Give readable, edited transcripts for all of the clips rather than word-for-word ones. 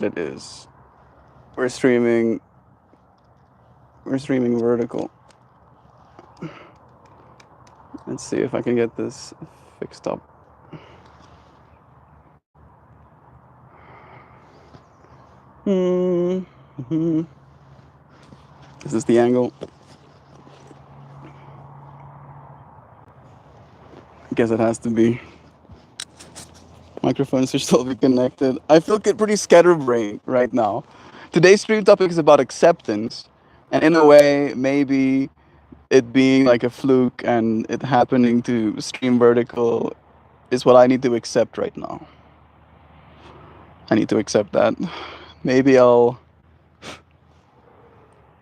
It is. We're streaming. We're streaming vertical. Let's see if I can get this fixed up. Mm-hmm. Is this the angle? I guess it has to be. Microphones should still be connected. I feel pretty scatterbrained right now. Today's stream topic is about acceptance, and in a way, maybe it being like a fluke and it happening to stream vertical is what I need to accept right now. I need to accept that. Maybe I'll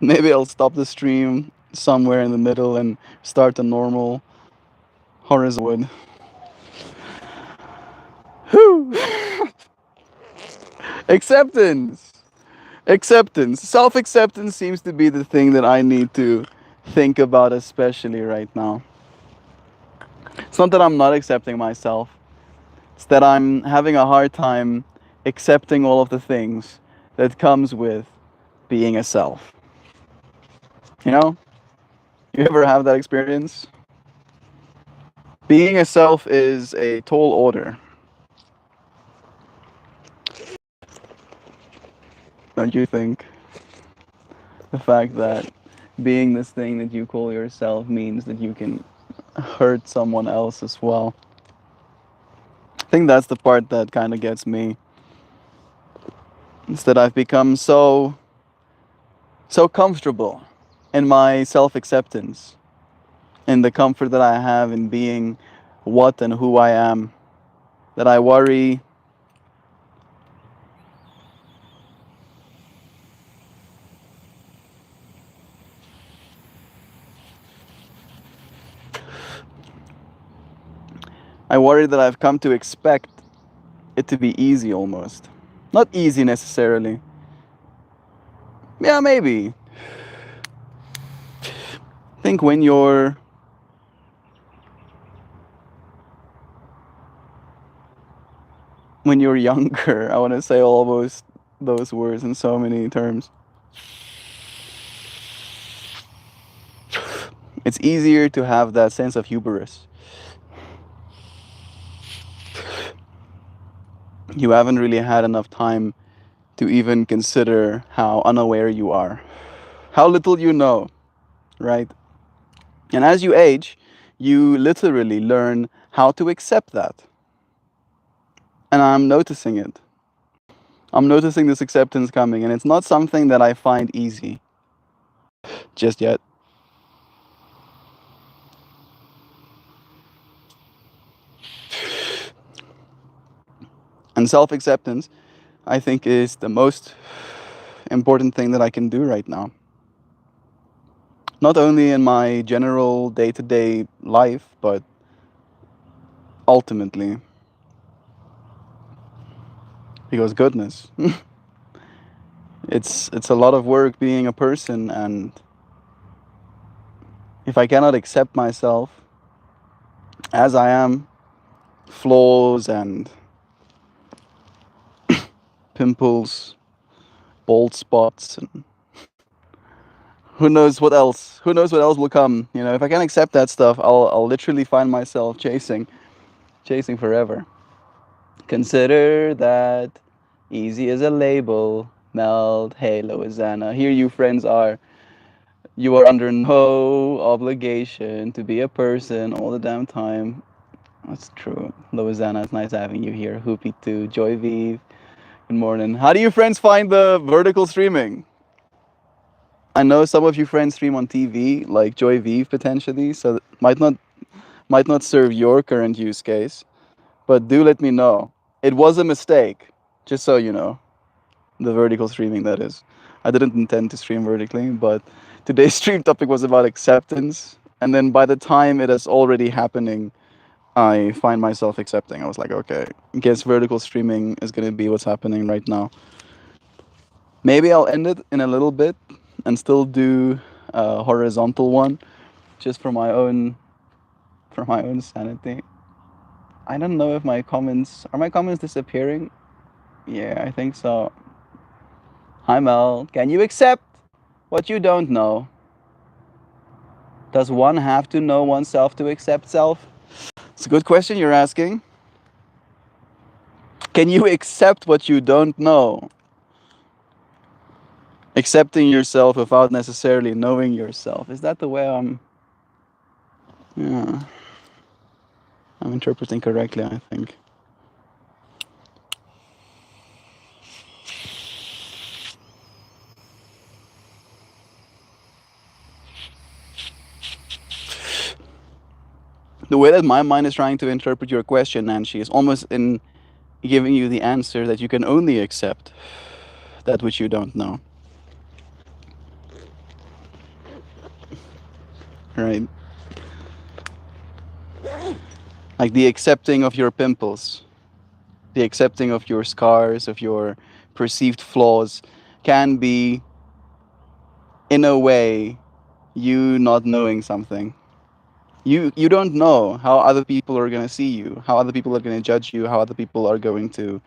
maybe I'll stop the stream somewhere in the middle and start a normal horizontal. Whew. Acceptance. Acceptance. Self acceptance seems to be the thing that I need to think about, especially right now. It's not that I'm not accepting myself, it's that I'm having a hard time accepting all of the things that comes with being a self. You know? You ever have that experience? Being a self is a tall order. Don't you think? The fact that being this thing that you call yourself means that you can hurt someone else as well. I think that's the part that kind of gets me. Is that I've become so comfortable in my self-acceptance, in the comfort that I have in being what and who I am, that I worry that I've come to expect it to be easy almost. Not easy necessarily. Yeah, maybe. I think when you're younger, I want to say almost those words in so many terms. It's easier to have that sense of hubris. You haven't really had enough time to even consider how unaware you are, how little you know, right? And as you age, you literally learn how to accept that. And I'm noticing it. I'm noticing this acceptance coming, and it's not something that I find easy just yet. And self acceptance, I think, is the most important thing that I can do right now. Not only in my general day to day life, but ultimately. Because goodness, it's a lot of work being a person, and if I cannot accept myself as I am, flaws and pimples, bald spots, and who knows what else? Who knows what else will come? You know, if I can't accept that stuff, I'll literally find myself chasing forever. Consider that easy as a label. Meld, hey, Loizana. Here you friends are. You are under no obligation to be a person all the damn time. That's true. Loizana, it's nice having you here. Hoopy too. Joy Vive. Good morning. How do you friends find the vertical streaming? I know some of you friends stream on TV, like Joy Vive potentially, so that might not serve your current use case. But do let me know. It was a mistake, just so you know. The vertical streaming, that is. I didn't intend to stream vertically, but today's stream topic was about acceptance. And then by the time it is already happening, I find myself accepting. I was like, okay, guess vertical streaming is going to be what's happening right now. Maybe I'll end it in a little bit and still do a horizontal one, just for my own sanity. I don't know if my comments disappearing. Yeah, I think so. Hi Mel, can you accept what you don't know? Does one have to know oneself to accept self? It's a good question you're asking. Can you accept what you don't know? Accepting yourself without necessarily knowing yourself. Is that the way yeah, I'm interpreting correctly, I think. The way that my mind is trying to interpret your question, Nancy, is almost in giving you the answer that you can only accept that which you don't know. Right? Like the accepting of your pimples, the accepting of your scars, of your perceived flaws, can be, in a way, you not knowing something. You don't know how other people are going to see you, how other people are going to judge you, how other people are going to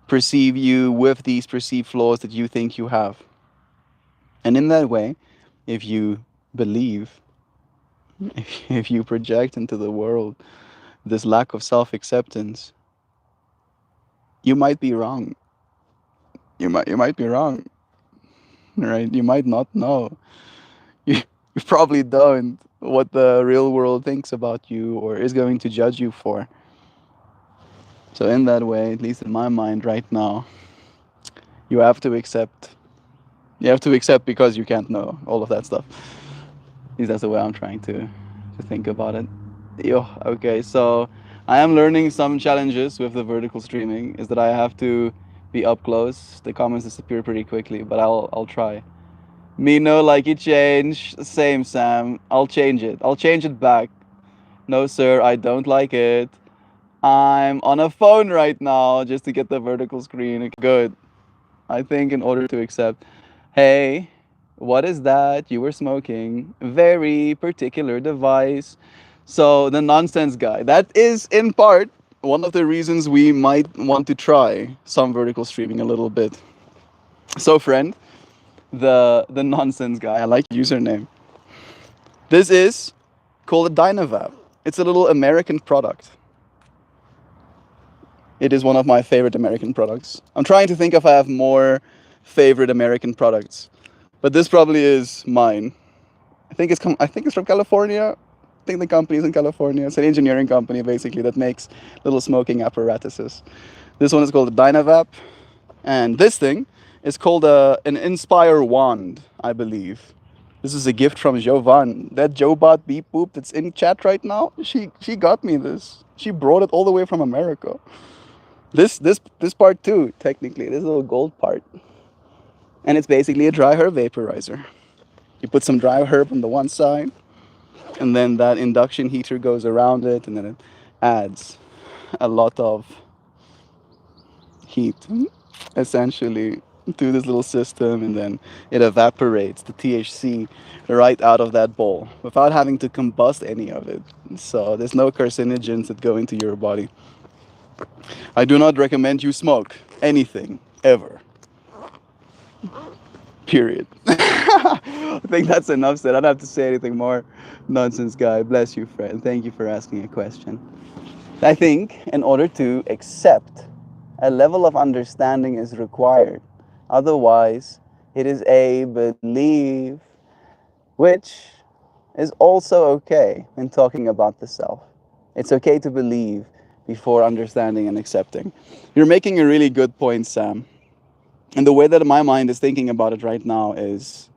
perceive you with these perceived flaws that you think you have. And in that way, if you believe, if you project into the world this lack of self-acceptance, you might be wrong. You might be wrong, right? You might not know. You probably don't what the real world thinks about you or is going to judge you for. So in that way, at least in my mind right now, you have to accept. You have to accept because you can't know all of that stuff. At least that's the way I'm trying to think about it. Yo, okay, so I am learning some challenges with the vertical streaming. Is that I have to be up close. The comments disappear pretty quickly, but I'll try. Me no like it change. Same Sam. I'll change it. I'll change it back. No sir, I don't like it. I'm on a phone right now just to get the vertical screen. Good. I think in order to accept, hey, what is that? You were smoking. Very particular device. So, the nonsense guy. That is, in part, one of the reasons we might want to try some vertical streaming a little bit. So, friend, the nonsense guy. I like your username. This is called a Dynavap. It's a little American product. It is one of my favorite American products. I'm trying to think if I have more favorite American products, but this probably is mine. I think it's from California. I think the company is in California. It's an engineering company basically that makes little smoking apparatuses. This one is called a Dynavap, and this thing is called an Inspire wand, I believe. This is a gift from Jovan. That Jobot beep boop that's in chat right now. She got me this. She brought it all the way from America. This part too, technically, this little gold part. And it's basically a dry herb vaporizer. You put some dry herb on the one side, and then that induction heater goes around it, and then it adds a lot of heat, essentially, to this little system, and then it evaporates the THC right out of that bowl without having to combust any of it. So there's no carcinogens that go into your body. I do not recommend you smoke anything ever. Period. I think that's enough said. I don't have to say anything more. Nonsense guy. Bless you, friend. Thank you for asking a question. I think in order to accept, a level of understanding is required. Otherwise, it is a belief, which is also okay when talking about the self. It's okay to believe before understanding and accepting. You're making a really good point, Sam. And the way that my mind is thinking about it right now is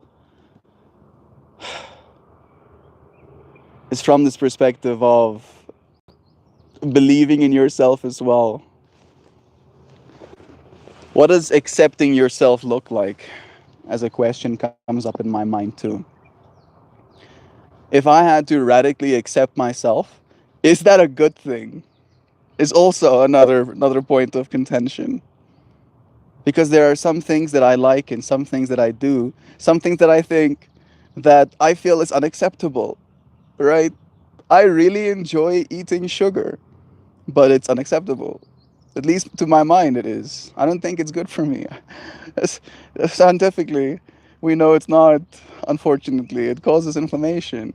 from this perspective of believing in yourself as well. What does accepting yourself look like? As a question comes up in my mind too. If I had to radically accept myself, is that a good thing? Is also another point of contention. Because there are some things that I like and some things that I do, some things that I think that I feel is unacceptable, right? I really enjoy eating sugar, but it's unacceptable. At least to my mind, it is. I don't think it's good for me. As- Scientifically, we know it's not. Unfortunately, it causes inflammation.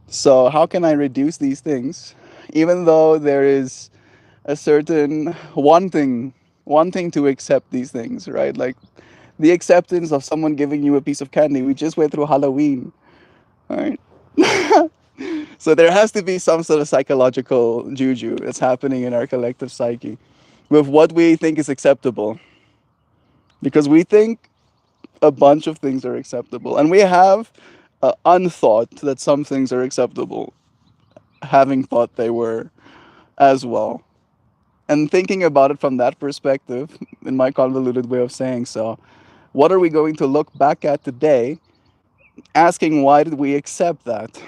So how can I reduce these things, even though there is a certain wanting to accept these things, right? Like the acceptance of someone giving you a piece of candy. We just went through Halloween, right? So there has to be some sort of psychological juju that's happening in our collective psyche with what we think is acceptable, because we think a bunch of things are acceptable, and we have unthought that some things are acceptable, having thought they were as well. And thinking about it from that perspective, in my convoluted way of saying so, what are we going to look back at today, asking why did we accept that?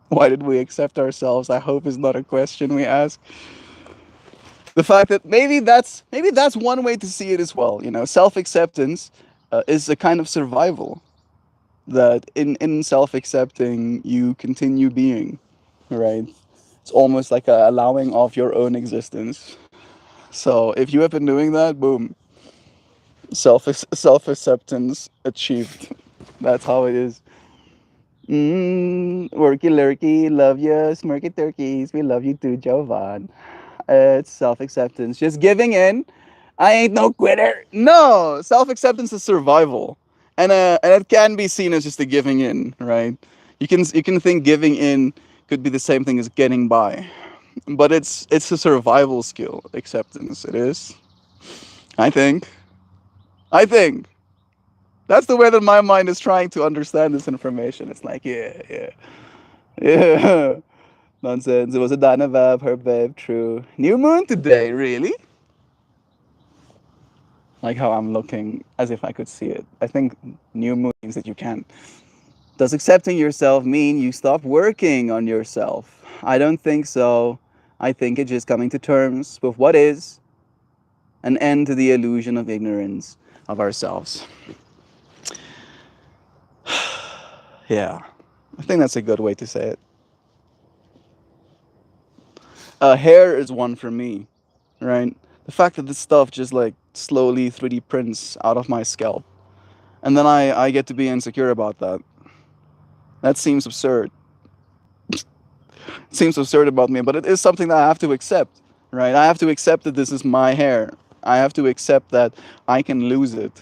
Why did we accept ourselves? I hope is not a question we ask. The fact that maybe that's one way to see it as well. You know, self acceptance is a kind of survival. That in self accepting you continue being, right? It's almost like a allowing of your own existence. So if you have been doing that, boom, self acceptance achieved. That's how it is. Worky lurky, love you, smirky turkeys. We love you too, Jovan. It's self acceptance. Just giving in. I ain't no quitter. No, self acceptance is survival, and it can be seen as just a giving in, right? You can think giving in could be the same thing as getting by, but it's a survival skill. Acceptance, it is. I think. I think that's the way that my mind is trying to understand this information. It's like, yeah, yeah, yeah. Nonsense. It was a Dana Vab, her babe, true. New moon today, really? Like how I'm looking as if I could see it. I think new moon means that you can. Does accepting yourself mean you stop working on yourself? I don't think so. I think it's just coming to terms with what is, an end to the illusion of ignorance of ourselves. Yeah, I think that's a good way to say it. Hair is one for me, right? The fact that this stuff just like slowly 3D prints out of my scalp, and then I get to be insecure about that. That seems absurd. It seems absurd about me, but it is something that I have to accept, right? I have to accept that this is my hair. I have to accept that I can lose it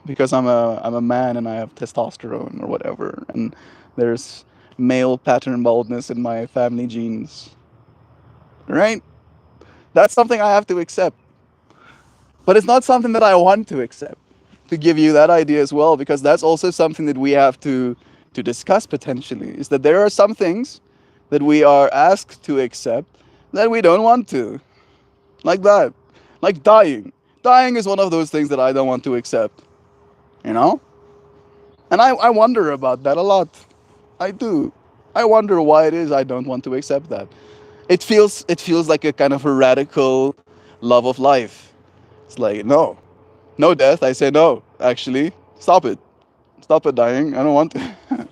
because I'm a man and I have testosterone or whatever, and there's male pattern baldness in my family genes, right? That's something I have to accept, but it's not something that I want to accept. To give you that idea as well, because that's also something that we have to discuss potentially, is that there are some things that we are asked to accept that we don't want to, like that, like dying. Dying is one of those things that I don't want to accept, you know. And I wonder about that a lot. I do. I wonder why it is I don't want to accept that. It feels like a kind of a radical love of life. It's like, no, no death. I say no. Actually, stop it. Stop it, dying. I don't want to.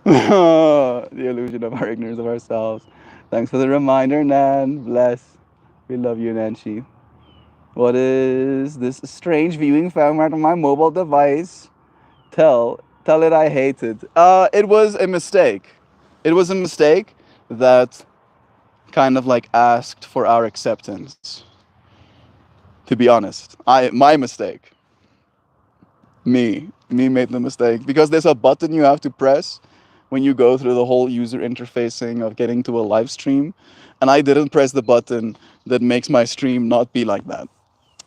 The illusion of our ignorance of ourselves. Thanks for the reminder, Nan. Bless. We love you, Nancy. What is this strange viewing format on my mobile device? Tell it I hate it. It was a mistake. It was a mistake that kind of like asked for our acceptance. To be honest, my mistake. Me made the mistake because there's a button you have to press when you go through the whole user interfacing of getting to a live stream, and I didn't press the button that makes my stream not be like that.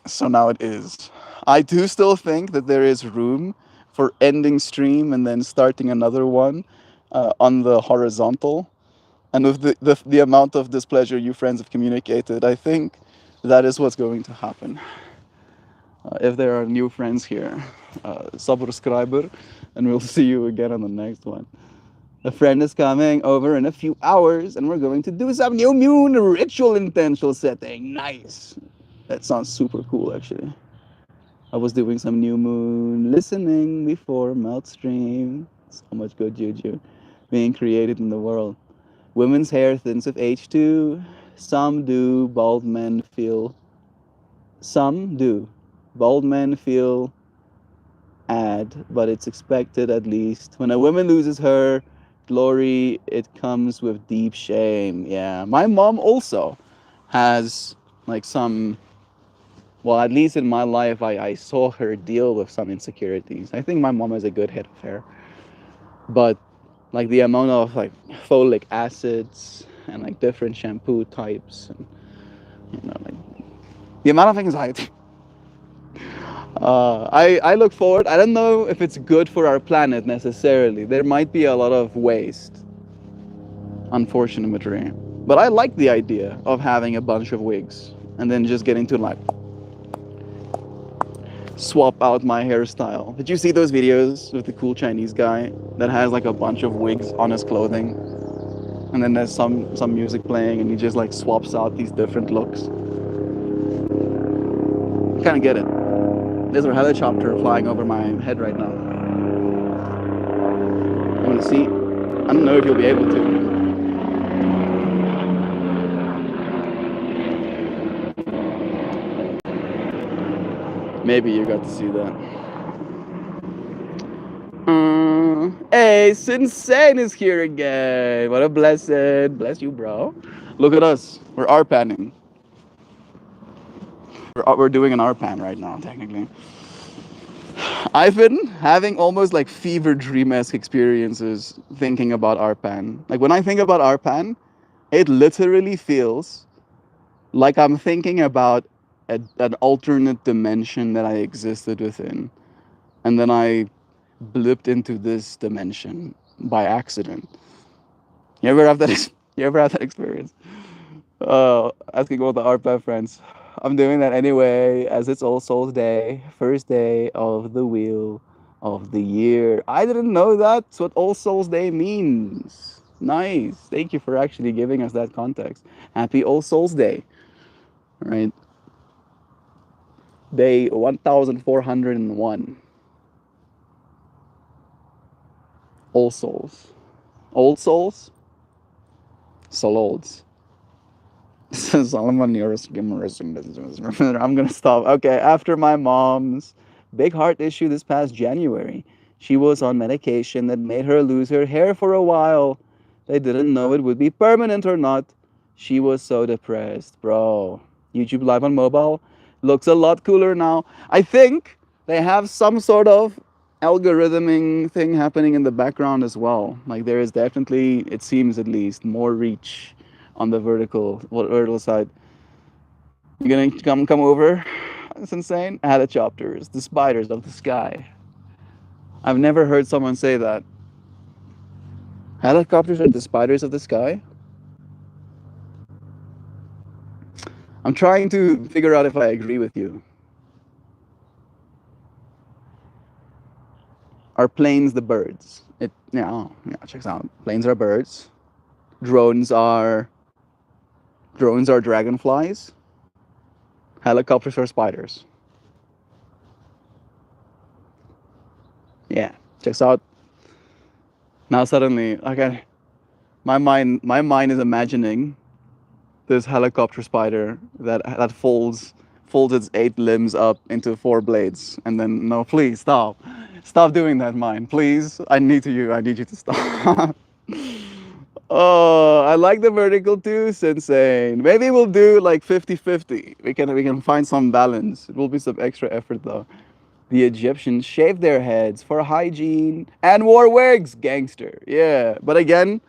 So now it is. I do still think that there is room for ending stream and then starting another one on the horizontal. And with the amount of displeasure you friends have communicated, I think that is what's going to happen. If there are new friends here, subscriber, and we'll see you again on the next one. A friend is coming over in a few hours, and we're going to do some new moon ritual intentional setting. Nice. That sounds super cool, actually. I was doing some new moon listening before melt stream. So much good juju. being created in the world. Women's hair thins with age too. Some do. Bald men feel. Some do. Bald men feel ad, but it's expected at least. When a woman loses her glory, it comes with deep shame. Yeah. My mom also has like some, well, at least in my life, I saw her deal with some insecurities. I think my mom has a good head of hair, but like the amount of like folic acids and like different shampoo types and like the amount of anxiety. I look forward. I don't know if it's good for our planet necessarily. There might be a lot of waste, unfortunately. But I like the idea of having a bunch of wigs and then just getting to like swap out my hairstyle. Did you see those videos with the cool Chinese guy that has like a bunch of wigs on his clothing? And then there's some music playing and he just like swaps out these different looks. I kind of get it. There's a helicopter flying over my head right now. You want to see? I don't know if you'll be able to. Maybe you got to see that. Hey, Sinsane is here again. What a blessing. Bless you, bro. Look at us. We're ARPANing. We're doing an ARPAN right now, technically. I've been having almost like fever dream-esque experiences thinking about ARPAN. Like when I think about ARPAN, it literally feels like I'm thinking about an alternate dimension that I existed within. And then I blipped into this dimension by accident. You ever have that? You ever have that experience? Asking all the ARPAN friends. I'm doing that anyway, as it's All Souls Day, first day of the wheel of the year. I didn't know that's what All Souls Day means. Nice. Thank you for actually giving us that context. Happy All Souls Day. All right. Day 1401. All Souls. Old Souls? Sololds. Solomon, I'm gonna stop. Okay, after my mom's big heart issue this past January, she was on medication that made her lose her hair for a while. They didn't know it would be permanent or not. She was so depressed, bro. YouTube Live on mobile looks a lot cooler now. I think they have some sort of algorithming thing happening in the background as well. Like there is definitely, it seems at least, more reach on the vertical side. You gonna come over? That's insane. Helicopters, the spiders of the sky. I've never heard someone say that. Helicopters are the spiders of the sky? I'm trying to figure out if I agree with you. Are planes the birds? Yeah, checks out. Planes are birds. Drones are dragonflies. Helicopters are spiders. Yeah, checks out. Now suddenly, okay, my mind is imagining this helicopter spider that folds its 8 limbs up into 4 blades, and then no, please stop doing that, mind, please. I need you to stop. Oh, I like the vertical too. It's insane. Maybe we'll do like 50-50. We can find some balance. It will be some extra effort though. The Egyptians shaved their heads for hygiene and wore wigs. Gangster. Yeah. But again,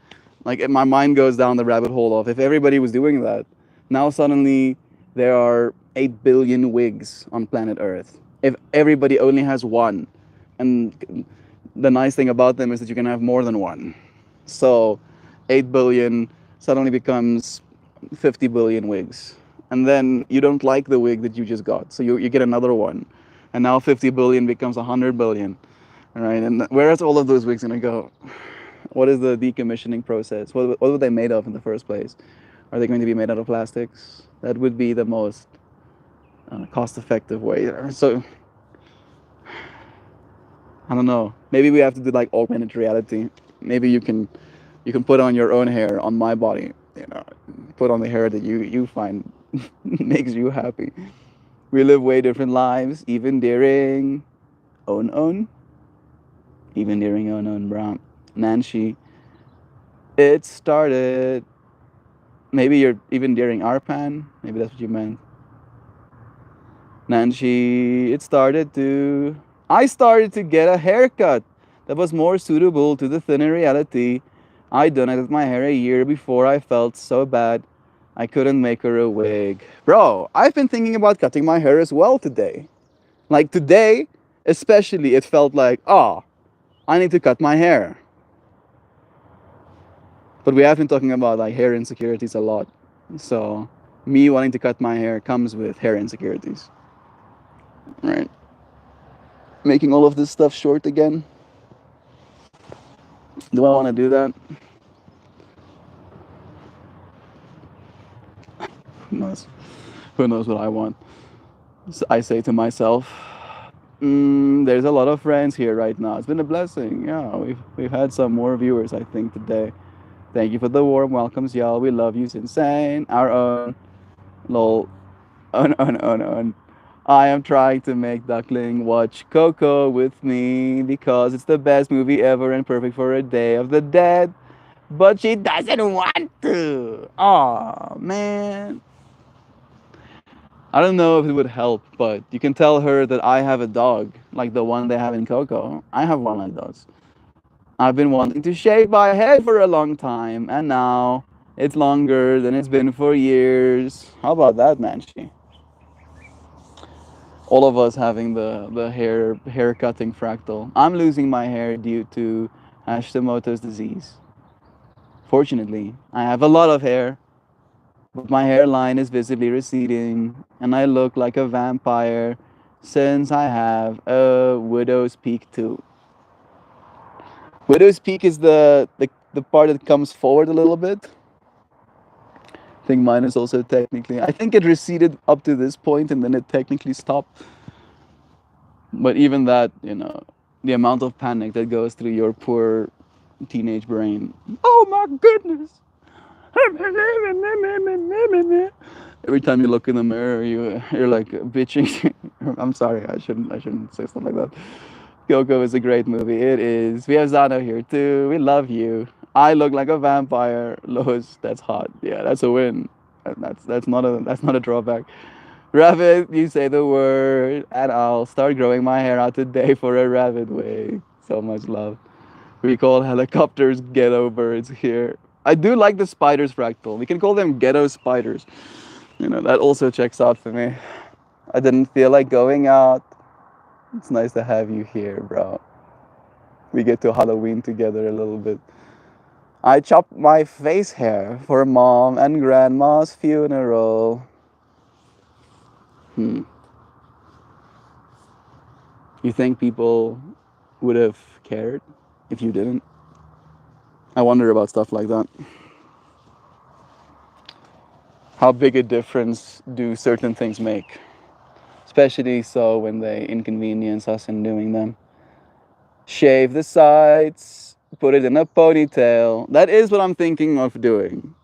like my mind goes down the rabbit hole of if everybody was doing that, now suddenly there are 8 billion wigs on planet Earth. If everybody only has one, and the nice thing about them is that you can have more than one. So 8 billion suddenly becomes 50 billion wigs. And then you don't like the wig that you just got, so you get another one. And now 50 billion becomes 100 billion. All right, and where is all of those wigs gonna go? What is the decommissioning process? What were they made of in the first place? Are they going to be made out of plastics? That would be the most cost-effective way. So, I don't know. Maybe we have to do like augmented reality. Maybe you can You can put on your own hair on my body. You know, put on the hair that you find makes you happy. We live way different lives, even during own, even during own brown. Nancy, it started. Maybe you're even during Arpan. Maybe that's what you meant. Nancy, it started to. I started to get a haircut that was more suitable to the thinner reality. I donated my hair a year before I felt so bad I couldn't make her a wig. Bro, I've been thinking about cutting my hair as well today. Like today, especially, it felt like, oh, I need to cut my hair. But we have been talking about like hair insecurities a lot. So, me wanting to cut my hair comes with hair insecurities. Right? Making all of this stuff short again. Do I want to do that? Who knows? Who knows what I want? So I say to myself, there's a lot of friends here right now. It's been a blessing. Yeah, we've had some more viewers, I think, today. Thank you for the warm welcomes, y'all. We love you, insane. Our own, lol, on. I am trying to make Duckling watch Coco with me because it's the best movie ever and perfect for a Day of the Dead. But she doesn't want to. Aw, man. I don't know if it would help, but you can tell her that I have a dog, like the one they have in Coco. I have one like those. I've been wanting to shave my head for a long time, and now it's longer than it's been for years. How about that, Manchi? All of us having the hair cutting fractal. I'm losing my hair due to Hashimoto's disease. Fortunately, I have a lot of hair, but my hairline is visibly receding, and I look like a vampire since I have a widow's peak too. Widow's peak is the part that comes forward a little bit. I think mine is also technically. I think it receded up to this point and then it technically stopped. But even that, the amount of panic that goes through your poor teenage brain. Oh my goodness! Every time you look in the mirror, you're like bitching. I'm sorry, I shouldn't say stuff like that. Coco is a great movie. It is. We have Zano here too. We love you. I look like a vampire. Lois, that's hot. Yeah, that's a win. That's not a drawback. Rabbit, you say the word, and I'll start growing my hair out today for a rabbit wig. So much love. We call helicopters ghetto birds here. I do like the spiders fractal. We can call them ghetto spiders. That also checks out for me. I didn't feel like going out. It's nice to have you here, bro. We get to Halloween together a little bit. I chopped my face hair for mom and grandma's funeral. You think people would have cared if you didn't? I wonder about stuff like that. How big a difference do certain things make? Especially so when they inconvenience us in doing them. Shave the sides, put it in a ponytail. That is what I'm thinking of doing.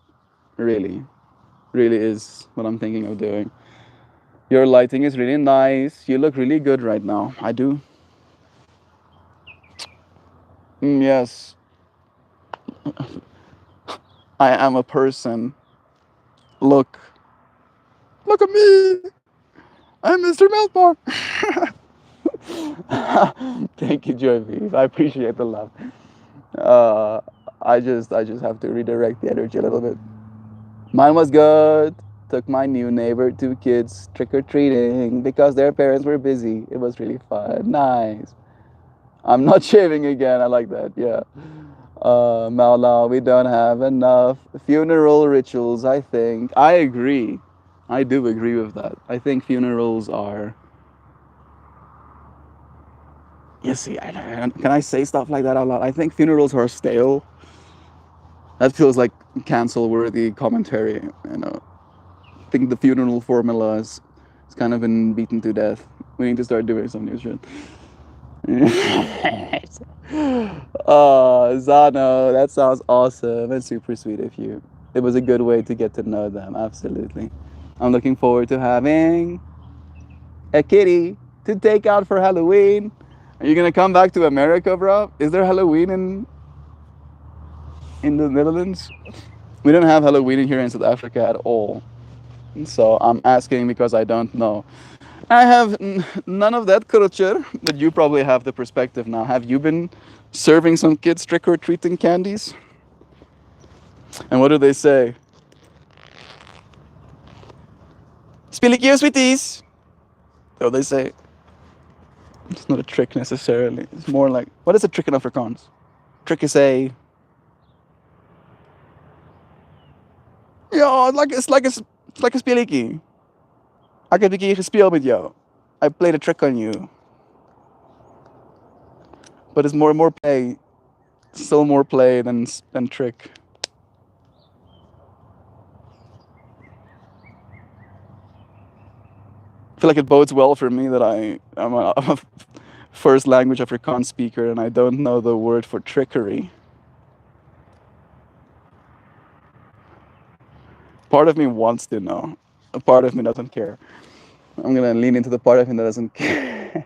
Really is what I'm thinking of doing. Your lighting is really nice. You look really good right now. I do. Yes. I am a person. Look at me. I'm Mr. Meltbar. Thank you, Joy Beef. I appreciate the love. I just have to redirect the energy a little bit. Mine was good. Took my new neighbor 2 kids trick-or-treating because their parents were busy. It was really fun. Nice. I'm not shaving again. I like that. Yeah. Maula, we don't have enough funeral rituals, I think. I agree. I do agree with that. I think funerals are... You see, can I say stuff like that out loud? I think funerals are stale. That feels like cancel-worthy commentary, I think the funeral formula has kind of been beaten to death. We need to start doing some new shit. Zano, that sounds awesome and super sweet of you. It was a good way to get to know them, absolutely. I'm looking forward to having a kitty to take out for Halloween. Are you gonna come back to America, bro? Is there Halloween in the Netherlands? We don't have Halloween in here in South Africa at all. So I'm asking because I don't know. I have none of that culture, but you probably have the perspective now. Have you been serving some kids trick or treating candies? And what do they say? Spillikio sweeties! So they say it's not a trick necessarily. It's more like, what is a trick in Afrikaans? Trick is a, ja, it's like a spilletjie. Ik heb een keer gespeeld met jou. I played a trick on you. But it's more play. Still more play than trick. I feel like it bodes well for me that I'm a first language Afrikaans speaker and I don't know the word for trickery. Part of me wants to know. A part of me doesn't care. I'm gonna lean into the part of me that doesn't care.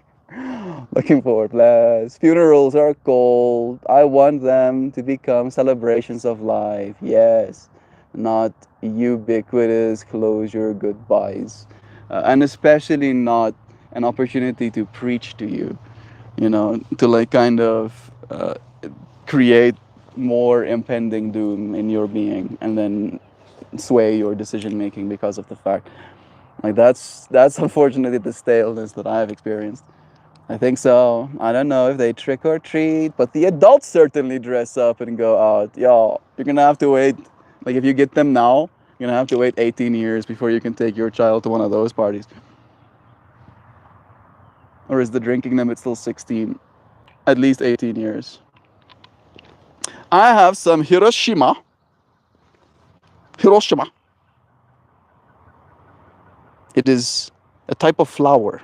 Looking forward, bless. Funerals are cold. I want them to become celebrations of life. Yes, not ubiquitous closure goodbyes. And especially not an opportunity to preach to you, you know, to like kind of create more impending doom in your being and then sway your decision making because of the fact. Like that's unfortunately the staleness that I've experienced. I think so. I don't know if they trick or treat, but the adults certainly dress up and go out. Y'all, you're gonna have to wait. Like if you get them now, you're gonna have to wait 18 years before you can take your child to one of those parties. Or is the drinking limit still 16? At least 18 years. I have some Hiroshima. Hiroshima. It is a type of flower.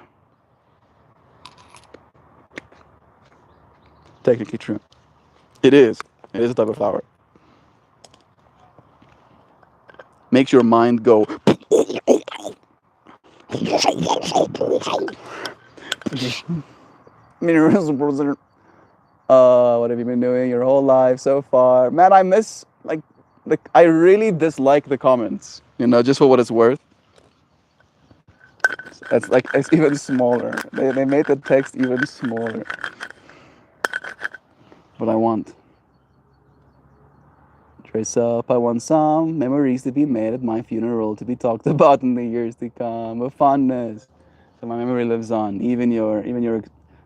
Technically true. It is. It is a type of flower. Makes your mind go. What have you been doing your whole life so far? Man, I miss like I really dislike the comments. You know, just for what it's worth. It's even smaller. They made the text even smaller. What I want. Dress up, I want some memories to be made at my funeral to be talked about in the years to come. With fondness. So my memory lives on. Even your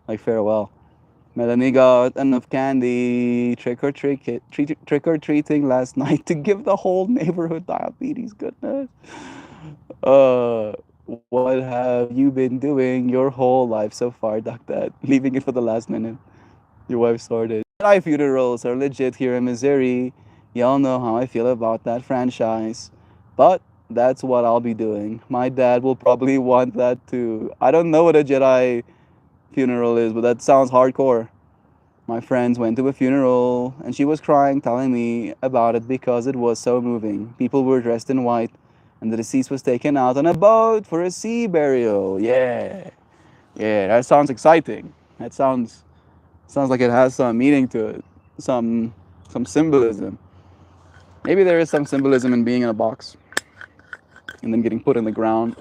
like farewell. Melanie got enough candy, trick or treating last night to give the whole neighborhood diabetes. Goodness. Uh, what have you been doing your whole life so far, Doc Dad? Leaving it for the last minute. Your wife started. Jedi funerals are legit here in Missouri. Y'all know how I feel about that franchise. But that's what I'll be doing. My dad will probably want that too. I don't know what a Jedi funeral is, but that sounds hardcore. My friends went to a funeral and she was crying, telling me about it because it was so moving. People were dressed in white and the deceased was taken out on a boat for a sea burial. Yeah. Yeah, that sounds exciting. That sounds like it has some meaning to it. Some some symbolism. Maybe there is some symbolism in being in a box and then getting put in the ground.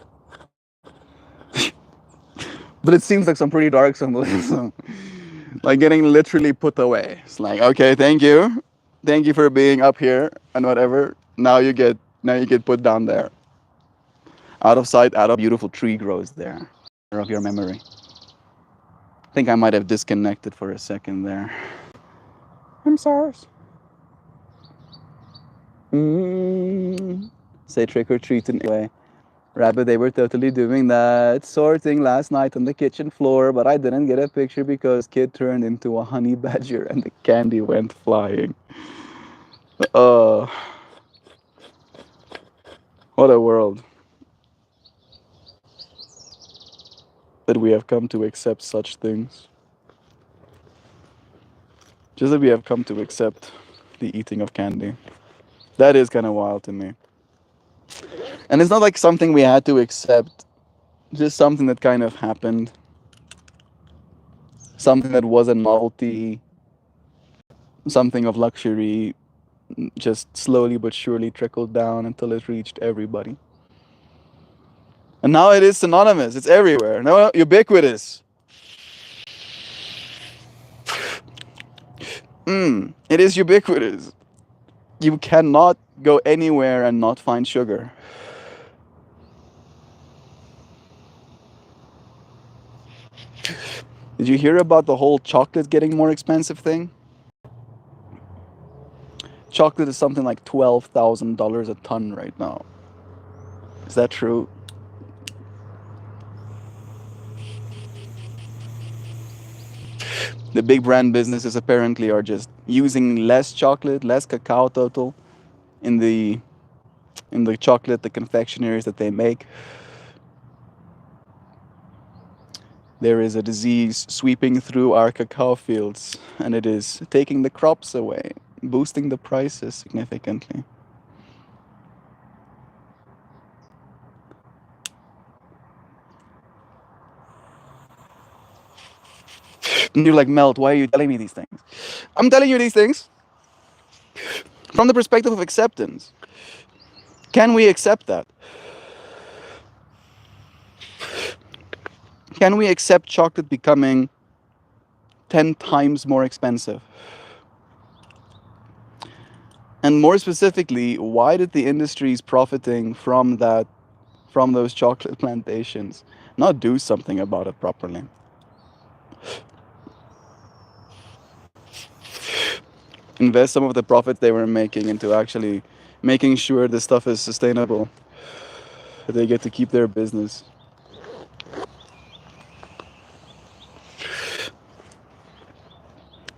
But it seems like some pretty dark symbolism. Like getting literally put away. It's like, okay, thank you. Thank you for being up here and whatever. Now you get put down there. Out of sight, out of beautiful tree grows there. Of your memory. I think I might have disconnected for a second there. I'm sorry. Say trick or treat anyway. Rabbit, they were totally doing that. Sorting last night on the kitchen floor, but I didn't get a picture because kid turned into a honey badger and the candy went flying. Uh, what a world that we have come to accept such things. Just that we have come to accept the eating of candy. That is kind of wild to me. And it's not like something we had to accept, just something that kind of happened. Something that was a novelty, something of luxury, just slowly but surely trickled down until it reached everybody. And now it is synonymous. It's everywhere. No, ubiquitous. It is ubiquitous. You cannot go anywhere and not find sugar. Did you hear about the whole chocolate getting more expensive thing? Chocolate is something like $12,000 a ton right now. Is that true? The big brand businesses apparently are just using less chocolate, less cacao total in the chocolate, the confectionaries that they make. There is a disease sweeping through our cacao fields, and it is taking the crops away, boosting the prices significantly. And you're like, Melt, why are you telling me these things? I'm telling you these things from the perspective of acceptance. Can we accept that? Can we accept chocolate becoming 10 times more expensive? And more specifically, why did the industries profiting from that, from those chocolate plantations, not do something about it properly? Invest some of the profits they were making into actually making sure this stuff is sustainable, that they get to keep their business.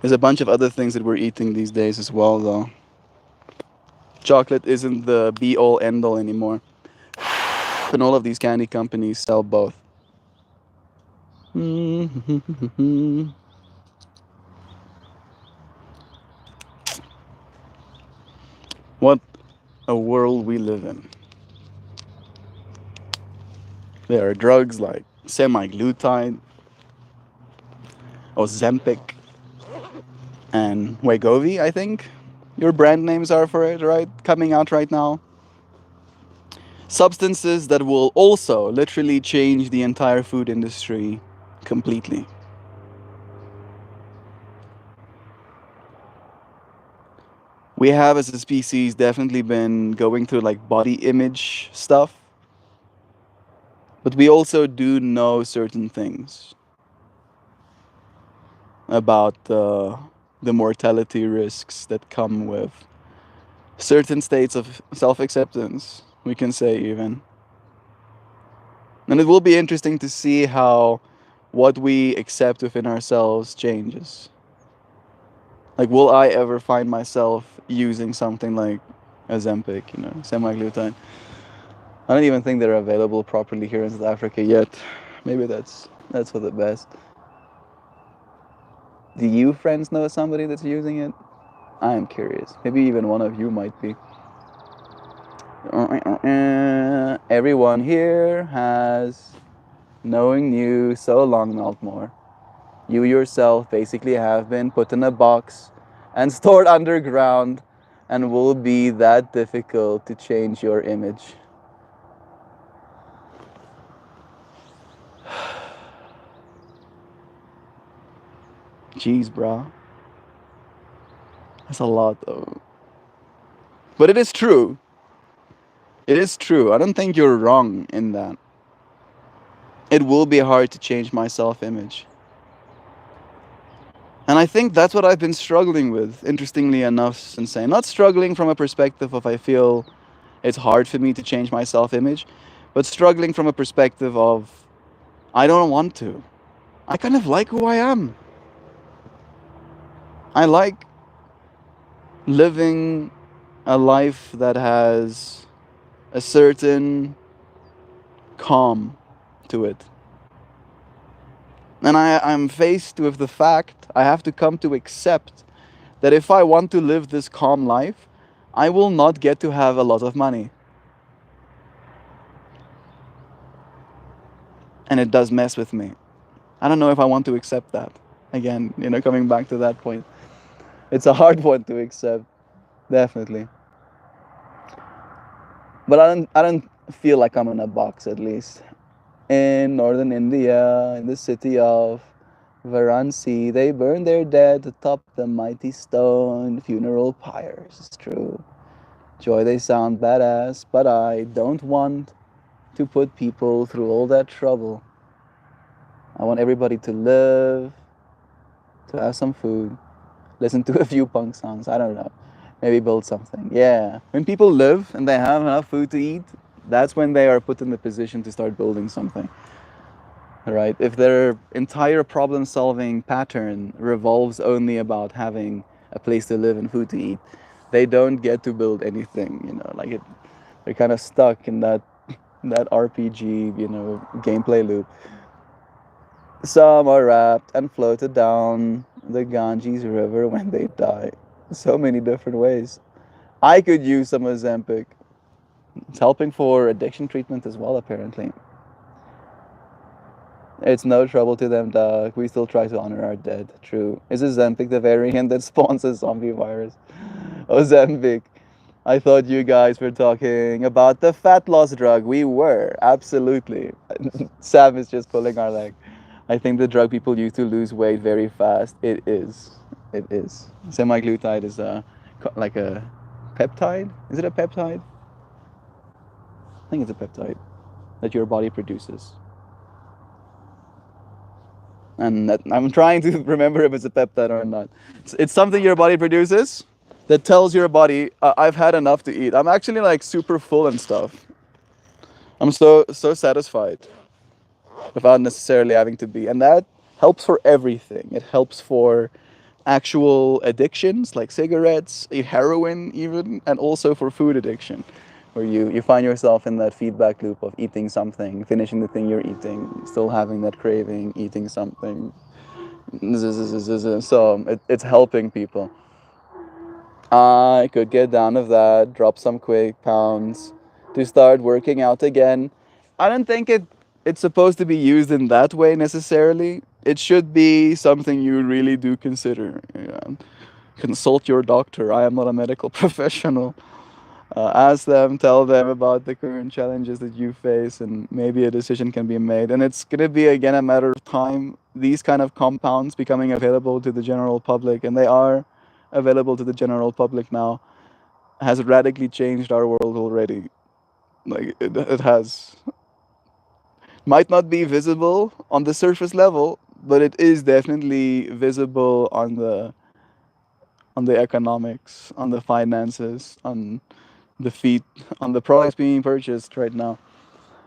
There's a bunch of other things that we're eating these days as well, though. Chocolate isn't the be-all, end-all anymore. And all of these candy companies sell both. What a world we live in. There are drugs like semaglutide, Ozempic, and Wegovy, I think your brand names are for it, right? Coming out right now. Substances that will also literally change the entire food industry completely. We have, as a species, definitely been going through like body image stuff, but we also do know certain things about the mortality risks that come with certain states of self-acceptance, we can say, even. And it will be interesting to see how what we accept within ourselves changes. Like, will I ever find myself using something like Ozempic, semaglutide? I don't even think they're available properly here in South Africa yet. Maybe that's for the best. Do you friends know somebody that's using it? I am curious. Maybe even one of you might be. Everyone here has, knowing you so long, Meltmore, you yourself basically have been put in a box and stored underground, and will be that difficult to change your image. Jeez, bro. That's a lot, though. But it is true. It is true. I don't think you're wrong in that. It will be hard to change my self-image. And I think that's what I've been struggling with, interestingly enough, Sensei. Not struggling from a perspective of I feel it's hard for me to change my self-image, but struggling from a perspective of I don't want to. I kind of like who I am. I like living a life that has a certain calm to it. And I'm faced with the fact I have to come to accept that if I want to live this calm life, I will not get to have a lot of money. And it does mess with me. I don't know if I want to accept that. Again, coming back to that point. It's a hard one to accept, definitely. But I don't feel like I'm in a box, at least. In northern India, in the city of Varanasi, they burn their dead atop the mighty stone funeral pyres. It's true. Joy, they sound badass, but I don't want to put people through all that trouble. I want everybody to live, to have some food, listen to a few punk songs. I don't know. Maybe build something. Yeah. When people live and they have enough food to eat, that's when they are put in the position to start building something. Right? If their entire problem solving pattern revolves only about having a place to live and food to eat, they don't get to build anything, they're kind of stuck in that RPG, gameplay loop. Some are wrapped and floated down the Ganges River when they die. So many different ways. I could use some Ozempic. It's helping for addiction treatment as well, apparently. It's no trouble to them, Doug. We still try to honor our dead. True. Is Ozempic the variant that spawns a zombie virus? Ozempic. I thought you guys were talking about the fat loss drug. We were, absolutely. Sam is just pulling our leg. I think the drug people use to lose weight very fast. It is. It is. Semaglutide is like a peptide. Is it a peptide? I think it's a peptide that your body produces. And I'm trying to remember if it's a peptide or not. It's something your body produces that tells your body, I've had enough to eat. I'm actually like super full and stuff. I'm so satisfied without necessarily having to be. And that helps for everything. It helps for actual addictions like cigarettes, heroin even, and also for food addiction, where you find yourself in that feedback loop of eating something, finishing the thing you're eating, still having that craving, eating something. So it's helping people. I could get down with that, drop some quick pounds to start working out again. I don't think it's supposed to be used in that way necessarily. It should be something you really do consider. Yeah. Consult your doctor. I am not a medical professional. Ask them, tell them about the current challenges that you face, and maybe a decision can be made. And it's going to be, again, a matter of time. These kind of compounds becoming available to the general public, and they are available to the general public now, has radically changed our world already. Like, it has. Might not be visible on the surface level, but it is definitely visible on the economics, on the finances, on the feet, on the products being purchased right now.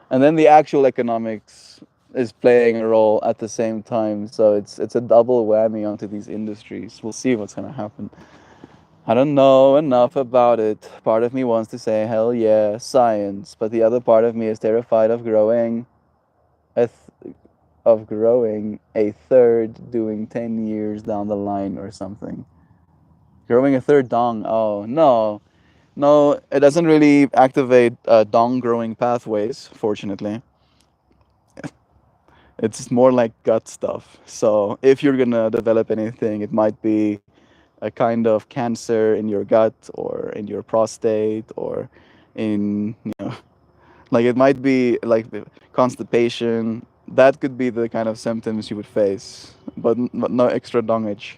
And then the actual economics is playing a role at the same time. So it's a double whammy onto these industries. We'll see what's gonna happen. I don't know enough about it. Part of me wants to say hell yeah, science, but the other part of me is terrified of growing a third doing 10 years down the line or something. Growing a third dong. Oh no. No, it doesn't really activate dong growing pathways, fortunately. It's more like gut stuff. So if you're gonna develop anything, it might be a kind of cancer in your gut or in your prostate or in, like it might be like constipation. That could be the kind of symptoms you would face, but no extra dongage,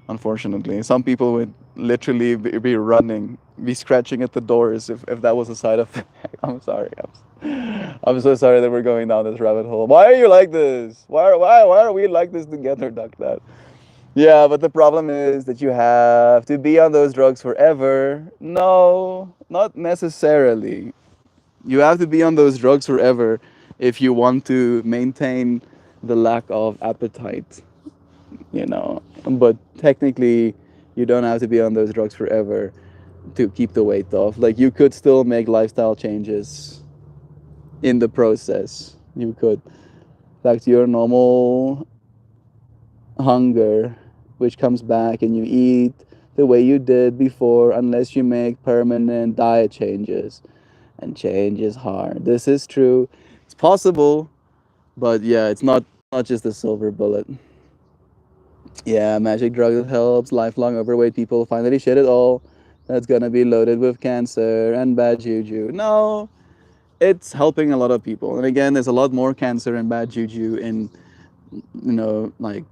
unfortunately. Some people would literally be running, be scratching at the doors if that was a side effect. I'm sorry. I'm so sorry that we're going down this rabbit hole. Why are you like this? Why are we like this together, Duck Dad? Yeah, but the problem is that you have to be on those drugs forever. No, not necessarily. You have to be on those drugs forever if you want to maintain the lack of appetite, But technically, you don't have to be on those drugs forever to keep the weight off. Like, you could still make lifestyle changes in the process. You could. Back to your normal hunger, which comes back and you eat the way you did before unless you make permanent diet changes. And change is hard. This is true. It's possible, but yeah, it's not just a silver bullet. Yeah, magic drug that helps lifelong overweight people finally shed it all. That's gonna be loaded with cancer and bad juju. No, it's helping a lot of people. And again, there's a lot more cancer and bad juju in, like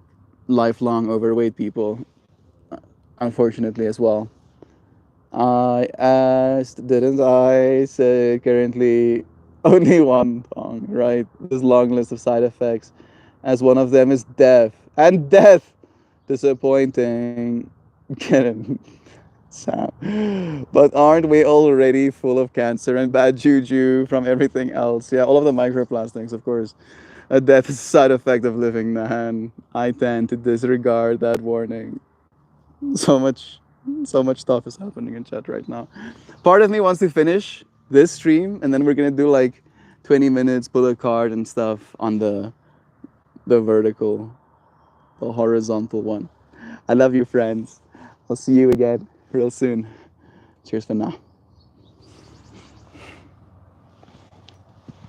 lifelong overweight people, unfortunately, as well. I asked, didn't I? Say currently only one thong, right? This long list of side effects, as one of them is death. And death! Disappointing. Kidding. Sam. But aren't we already full of cancer and bad juju from everything else? Yeah, all of the microplastics, of course. A death is a side effect of living, man. I tend to disregard that warning. So much, so much stuff is happening in chat right now. Part of me wants to finish this stream, and then we're gonna do like 20 minutes, pull a card and stuff on the vertical, the horizontal one. I love you, friends. I'll see you again real soon. Cheers for now.